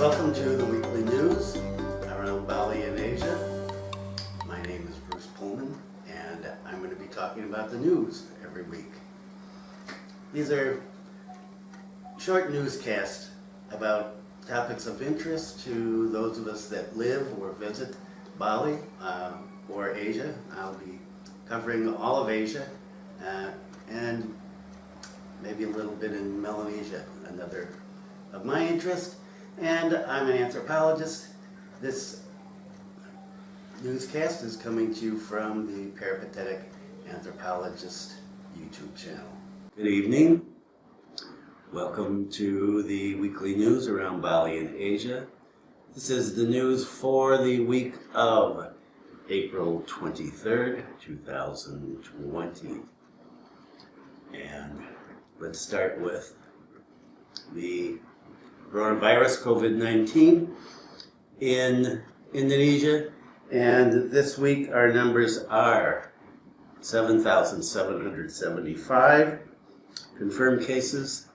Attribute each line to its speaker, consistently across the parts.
Speaker 1: Welcome to the weekly news around Bali and Asia. My name is Bruce Pullman, and I'm going to be talking about the news every week. These are short newscasts about topics of interest to those of us that live or visit Bali or Asia. I'll be covering all of Asia and maybe a little bit in Melanesia, another of my interest. And I'm an anthropologist. This newscast is coming to you from the Peripatetic Anthropologist YouTube channel. Good evening. Welcome to the weekly news around Bali and Asia. This is the news for the week of April 23rd, 2020. And let's start with the coronavirus, COVID-19, in Indonesia. And this week our numbers are 7,775 confirmed cases,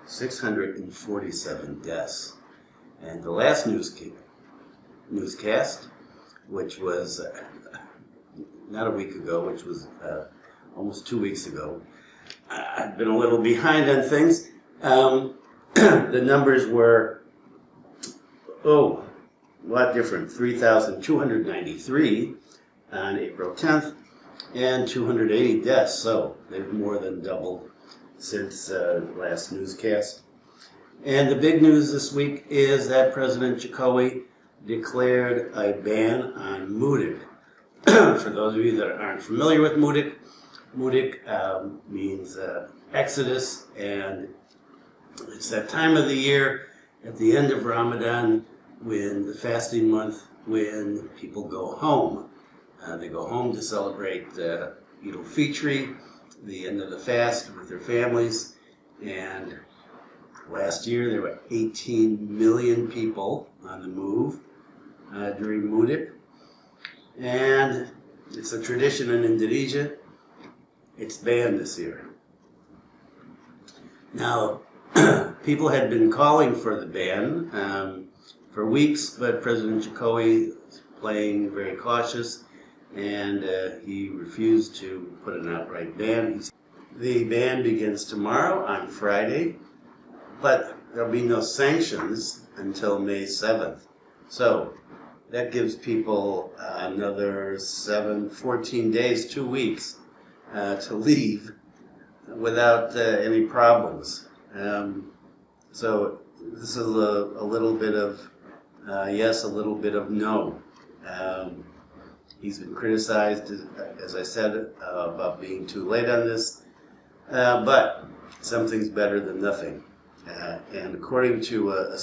Speaker 1: 647 deaths. And the last newscast, which was not a week ago, which was almost 2 weeks ago. I've been a little behind on things. The numbers were, a lot different. 3,293 on April 10th and 280 deaths. So they've more than doubled since the last newscast. And the big news this week is that President Jokowi declared a ban on mudik. For those of you that aren't familiar with mudik, mudik means exodus, and it's that time of the year at the end of Ramadan, when the fasting month, when people go home. They go home to celebrate Eid al-Fitr, the end of the fast, with their families. And last year there were 18 million people on the move during mudik. And it's a tradition in Indonesia. It's banned this year. Now, people had been calling for the ban for weeks, but President Jokowi is playing very cautious, and he refused to put an outright ban. The ban begins tomorrow on Friday, but there'll be no sanctions until May 7th. So that gives people another 14 days, 2 weeks to leave without any problems. So this is a little bit of yes, a little bit of no. He's been criticized, as I said, about being too late on this, but something's better than nothing. And according to a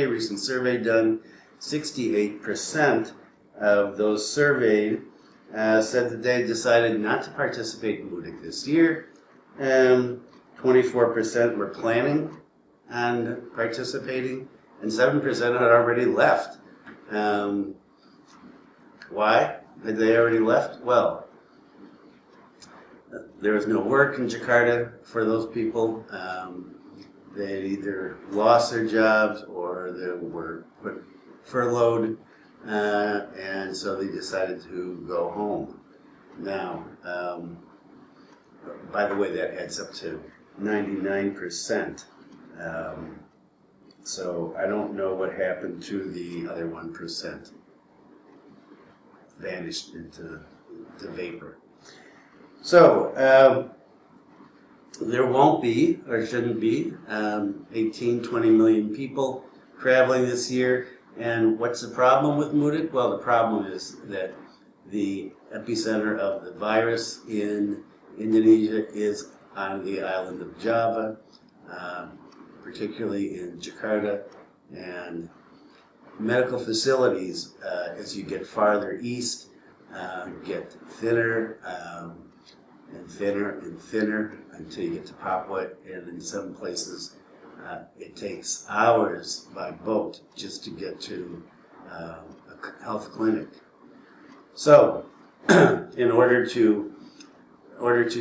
Speaker 1: recent survey done, 68% of those surveyed said that they decided not to participate in mudik this year. 24% were planning on participating, and 7% had already left. Why had they already left? Well, there was no work in Jakarta for those people. They had either lost their jobs or they were furloughed, and so they decided to go home. Now, by the way, that adds up to 99%. So I don't know what happened to the other 1%. Vanished into vapor. So there won't be, or shouldn't be, 18, 20 million people traveling this year. And what's the problem with mudik? Well, the problem is that the epicenter of the virus in Indonesia is on the island of Java, particularly in Jakarta, and medical facilities, as you get farther east, get thinner and thinner and thinner until you get to Papua, and in some places it takes hours by boat just to get to a health clinic. So, in order to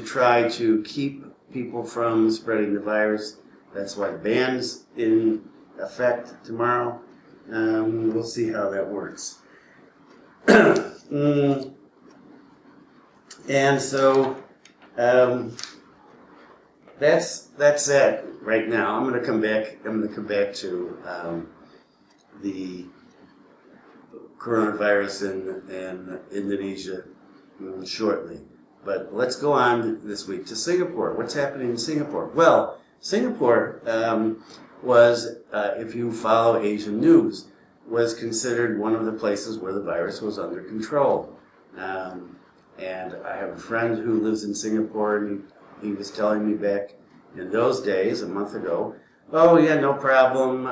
Speaker 1: try to keep people from spreading the virus, that's why the ban's in effect tomorrow. We'll see how that works. And so that's it right now. I'm going to come back to the coronavirus in Indonesia shortly. But let's go on this week to Singapore. What's happening in Singapore? Well, Singapore was, if you follow Asian news, was considered one of the places where the virus was under control. And I have a friend who lives in Singapore, and he was telling me back in those days, a month ago, oh yeah, no problem,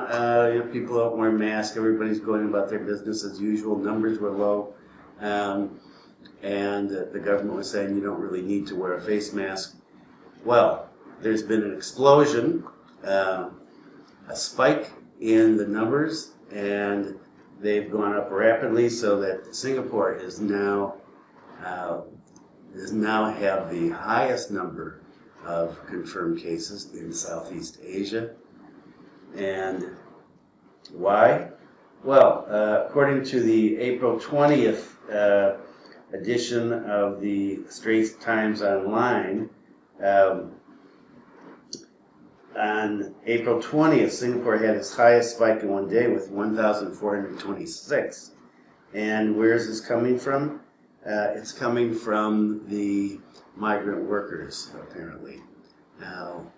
Speaker 1: people don't wear masks, everybody's going about their business as usual, numbers were low, and the government was saying you don't really need to wear a face mask. Well, there's been an explosion, a spike in the numbers, and they've gone up rapidly so that Singapore is now have the highest number of confirmed cases in Southeast Asia. And why? Well, according to the April 20th edition of the Straits Times Online, on April 20th, Singapore had its highest spike in one day with 1,426. And where is this coming from? It's coming from the migrant workers, apparently. Now,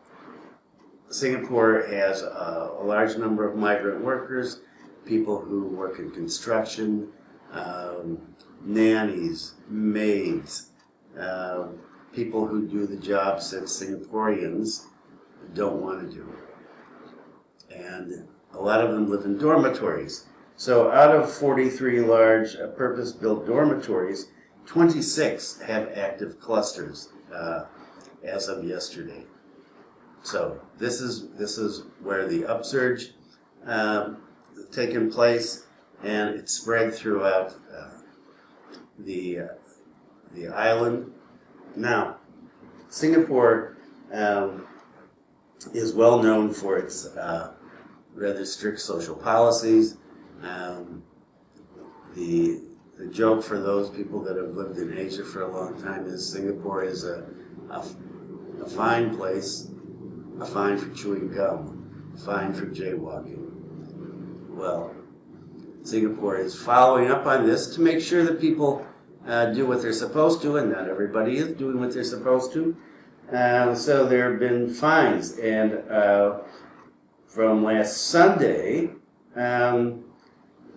Speaker 1: Singapore has a large number of migrant workers, people who work in construction, nannies, maids, people who do the jobs that Singaporeans don't want to do. And a lot of them live in dormitories. So out of 43 large purpose-built dormitories, 26 have active clusters as of yesterday. So this is where the upsurge taken place, and it spread throughout the island. Now, Singapore is well known for its rather strict social policies. The joke for those people that have lived in Asia for a long time is Singapore is a fine place, a fine for chewing gum, a fine for jaywalking. Well, Singapore is following up on this to make sure that people do what they're supposed to, and not everybody is doing what they're supposed to. So there have been fines, and from last Sunday,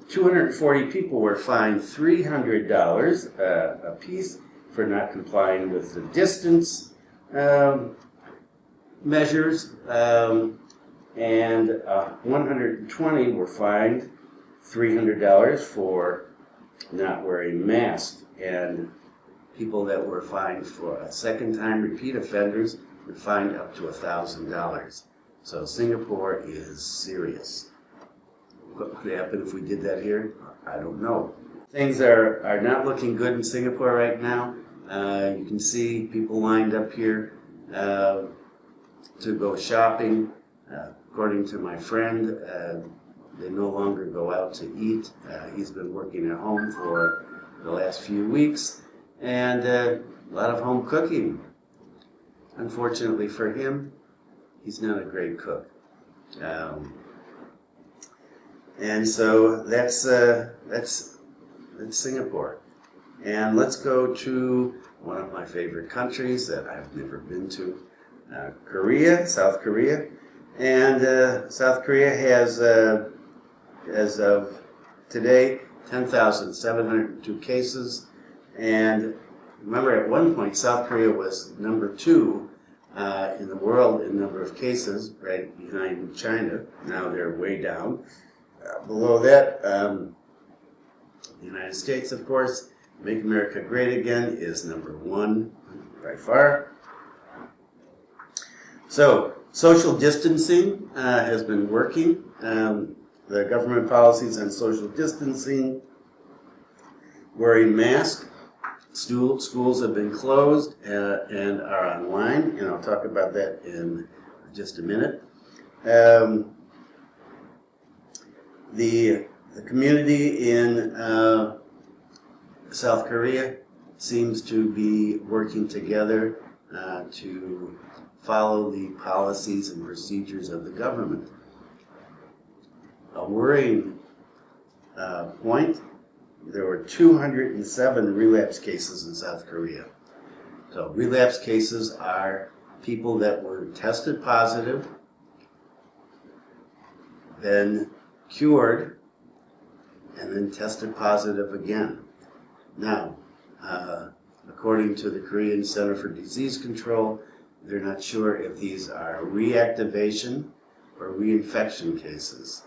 Speaker 1: 240 people were fined $300 a piece for not complying with the distance measures, and 120 were fined $300 for not wearing masks. And people that were fined for a second-time repeat offenders were fined up to $1,000. So Singapore is serious. What would happen if we did that here? I don't know. Things are not looking good in Singapore right now. You can see people lined up here to go shopping. According to my friend, they no longer go out to eat. He's been working at home for the last few weeks, and a lot of home cooking. Unfortunately for him, he's not a great cook. And so that's Singapore. And let's go to one of my favorite countries that I've never been to, Korea, South Korea. And South Korea has, as of today, 10,702 cases. And remember, at one point, South Korea was number 2 in the world in number of cases, right behind China. Now they're way down. Below that, the United States, of course, Make America Great Again is number 1 by far. So, social distancing has been working. The government policies on social distancing, wearing masks, schools have been closed and are online, and I'll talk about that in just a minute. The community in South Korea seems to be working together to follow the policies and procedures of the government. A worrying point, there were 207 relapse cases in South Korea. So relapse cases are people that were tested positive, then cured, and then tested positive again. Now, according to the Korean Center for Disease Control, they're not sure if these are reactivation or reinfection cases.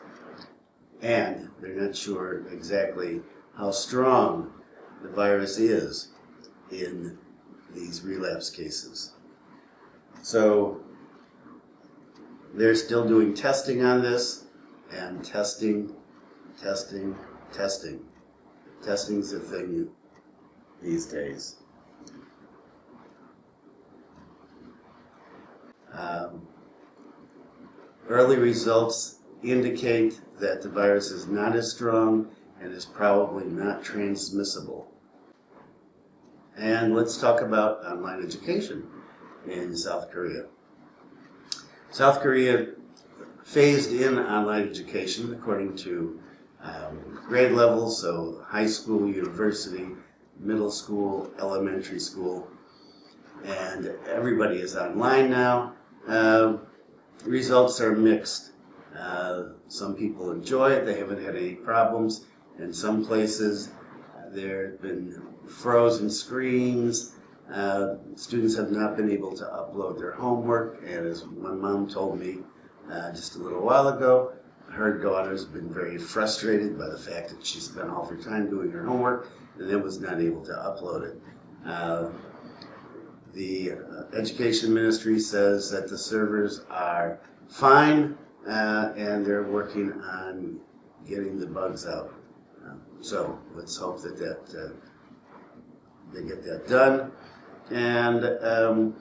Speaker 1: And they're not sure exactly how strong the virus is in these relapse cases. So they're still doing testing on this, and testing. Testing's a thing these days. Early results indicate that the virus is not as strong and is probably not transmissible. And let's talk about online education in South Korea. South Korea phased in online education according to grade levels, so high school, university, middle school, elementary school, and everybody is online now. Results are mixed. Some people enjoy it, they haven't had any problems. In some places, there have been frozen screens. Students have not been able to upload their homework, and as one mom told me just a little while ago, her daughter's been very frustrated by the fact that she spent all her time doing her homework and then was not able to upload it. The education ministry says that the servers are fine and they're working on getting the bugs out. So let's hope that they get that done. And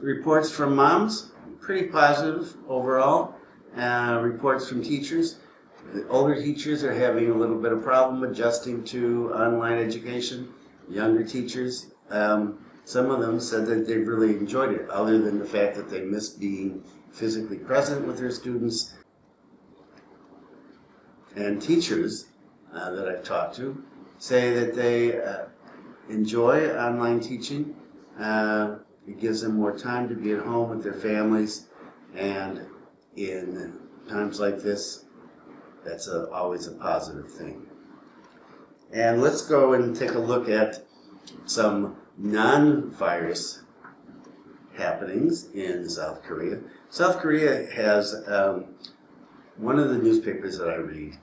Speaker 1: reports from moms, pretty positive overall. Reports from teachers. The older teachers are having a little bit of problem adjusting to online education. Younger teachers, some of them said that they really enjoyed it, other than the fact that they missed being physically present with their students. And teachers that I've talked to say that they enjoy online teaching. It gives them more time to be at home with their families, and in times like this, that's always a positive thing. And let's go and take a look at some non-virus happenings in South Korea. South Korea has one of the newspapers that I read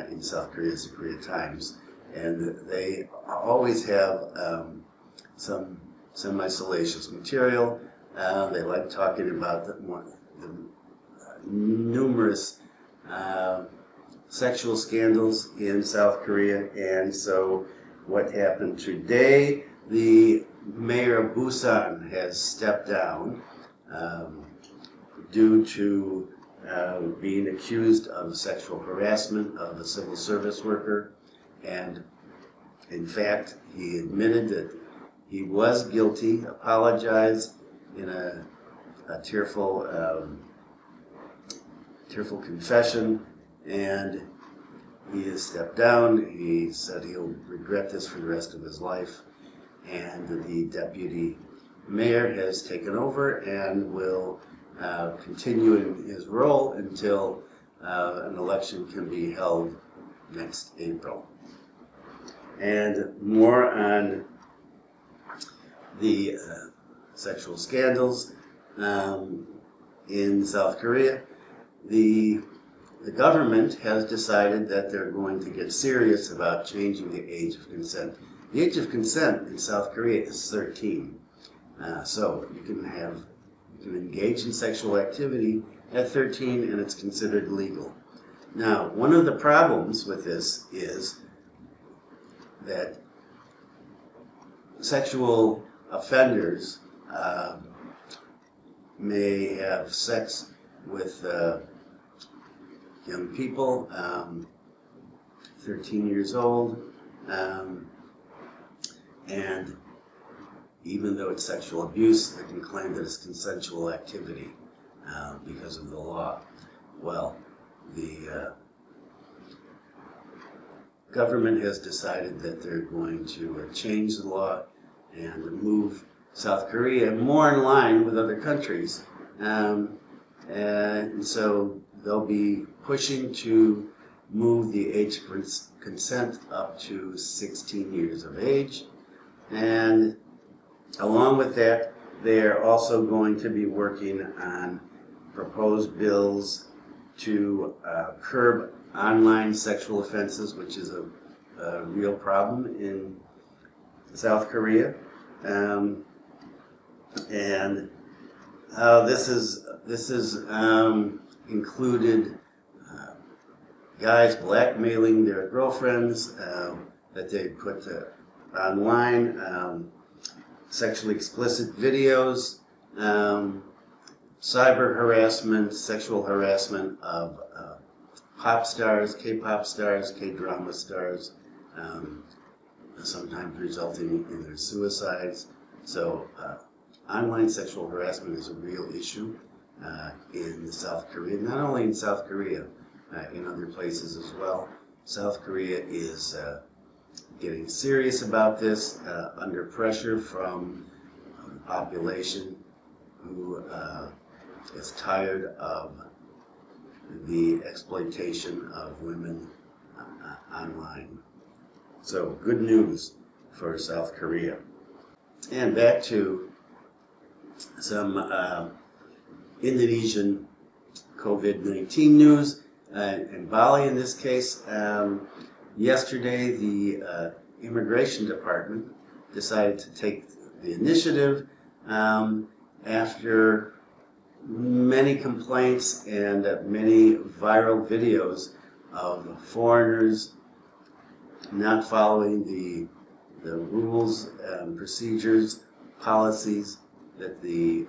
Speaker 1: in South Korea is the Korea Times, and they always have some semi-salacious material. They like talking about the numerous sexual scandals in South Korea, and so what happened today, the mayor of Busan has stepped down due to being accused of sexual harassment of a civil service worker, and in fact he admitted that he was guilty, apologized in a tearful confession, and he has stepped down. He said he'll regret this for the rest of his life, and the deputy mayor has taken over and will continue in his role until an election can be held next April. And more on the sexual scandals in South Korea. The government has decided that they're going to get serious about changing the age of consent. The age of consent in South Korea is 13. So you can engage in sexual activity at 13 and it's considered legal. Now, one of the problems with this is that sexual offenders may have sex with young people 13 years old, and even though it's sexual abuse, they can claim that it's consensual activity because of the law. Well, the government has decided that they're going to change the law and move South Korea more in line with other countries. And so they'll be pushing to move the age of consent up to 16 years of age. And along with that, they are also going to be working on proposed bills to curb online sexual offenses, which is a real problem in South Korea. And this is included guys blackmailing their girlfriends that they put online, sexually explicit videos, cyber harassment, sexual harassment of pop stars, K-pop stars, K-drama stars, sometimes resulting in their suicides. So online sexual harassment is a real issue in South Korea, not only in South Korea, in other places as well. South Korea is getting serious about this, under pressure from the population who is tired of the exploitation of women online. So good news for South Korea. And back to some Indonesian COVID-19 news. In Bali, in this case, yesterday the Immigration Department decided to take the initiative after many complaints and many viral videos of foreigners not following the rules, procedures, policies that the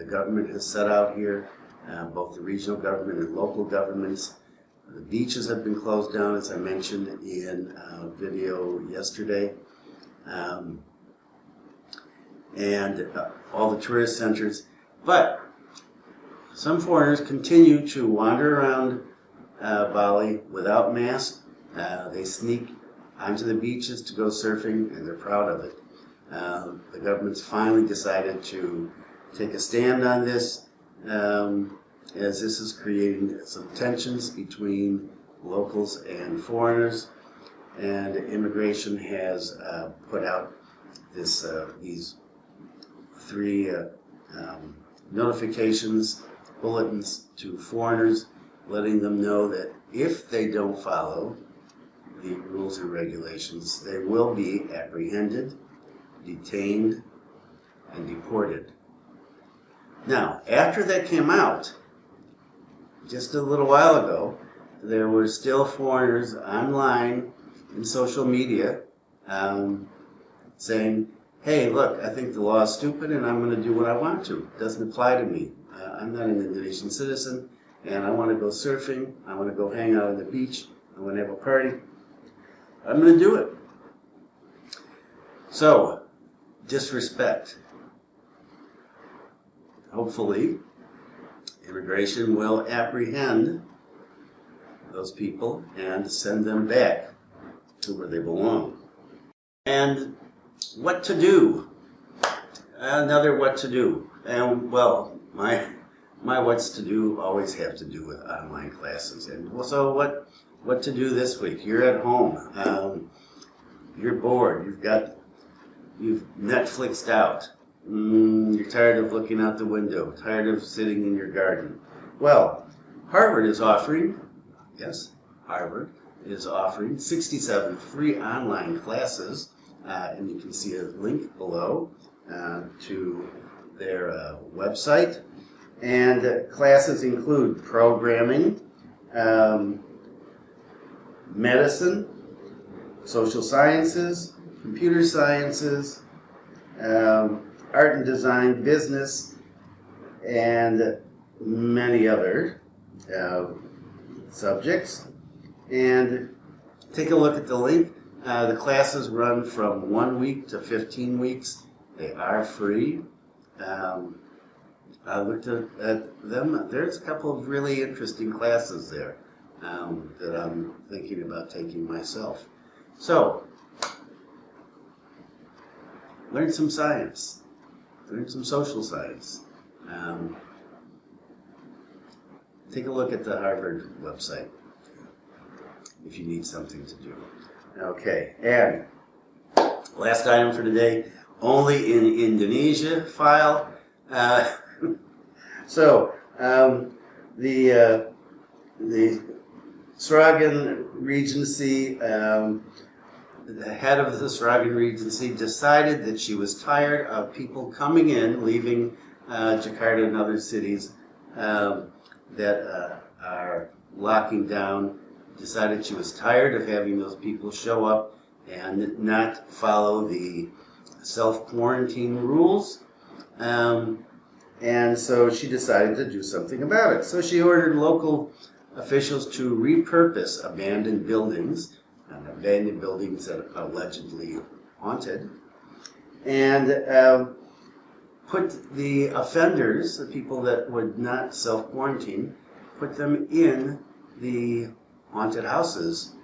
Speaker 1: government has set out here, both the regional government and local governments. The beaches have been closed down, as I mentioned in a video yesterday, and all the tourist centers. But some foreigners continue to wander around Bali without masks. They sneak onto the beaches to go surfing, and they're proud of it. The government's finally decided to take a stand on this, as this is creating some tensions between locals and foreigners. And immigration has put out these 3 notifications, bulletins to foreigners, letting them know that if they don't follow the rules and regulations, they will be apprehended, detained, and deported. Now, after that came out, just a little while ago, there were still foreigners online in social media saying, hey, look, I think the law is stupid and I'm going to do what I want to. It doesn't apply to me. I'm not an Indonesian citizen and I want to go surfing. I want to go hang out on the beach. I want to have a party. I'm going to do it. So, disrespect. Hopefully, immigration will apprehend those people and send them back to where they belong. And what to do? Another what to do. And well, my what's to do always have to do with online classes. And so what to do this week? You're at home. You're bored. You've Netflixed out. You're tired of looking out the window. Tired of sitting in your garden. Well, Harvard is offering 67 free online classes, and you can see a link below to their website. And classes include programming, medicine, social sciences, computer sciences, art and design, business, and many other subjects. And take a look at the link. The classes run from 1 week to 15 weeks. They are free. I looked at them. There's a couple of really interesting classes there that I'm thinking about taking myself. So, learn some science. Learn some social science. Take a look at the Harvard website if you need something to do. Okay, and last item for today, only in Indonesia file. The Sragen Regency, the head of the Sragen Regency decided that she was tired of people coming in, leaving Jakarta and other cities that are locking down. Decided she was tired of having those people show up and not follow the self-quarantine rules. And so she decided to do something about it. So she ordered local officials to repurpose abandoned buildings, that are allegedly haunted, and put the offenders, the people that would not self-quarantine, put them in the haunted houses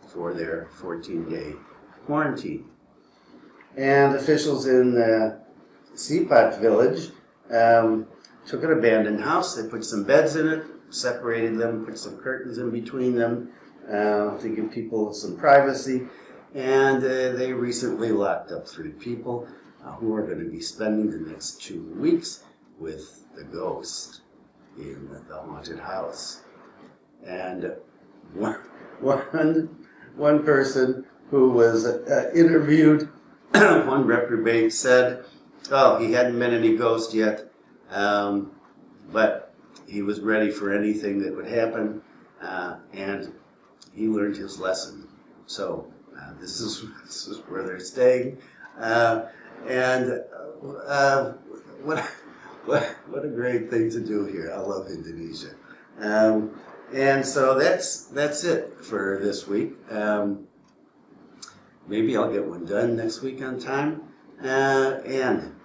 Speaker 1: for their 14-day quarantine. And officials in Sipat village took an abandoned house. They put some beds in it, separated them, put some curtains in between them to give people some privacy. And they recently locked up 3 people who are going to be spending the next 2 weeks with the ghost in the haunted house. And one person who was interviewed, one reprobate, said, oh, he hadn't met any ghost yet, but he was ready for anything that would happen, and he learned his lesson. So this is where they're staying, and what a great thing to do here. I love Indonesia. And so that's it for this week. Maybe I'll get one done next week on time. And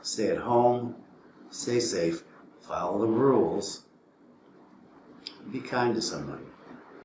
Speaker 1: stay at home, stay safe, follow the rules, be kind to someone.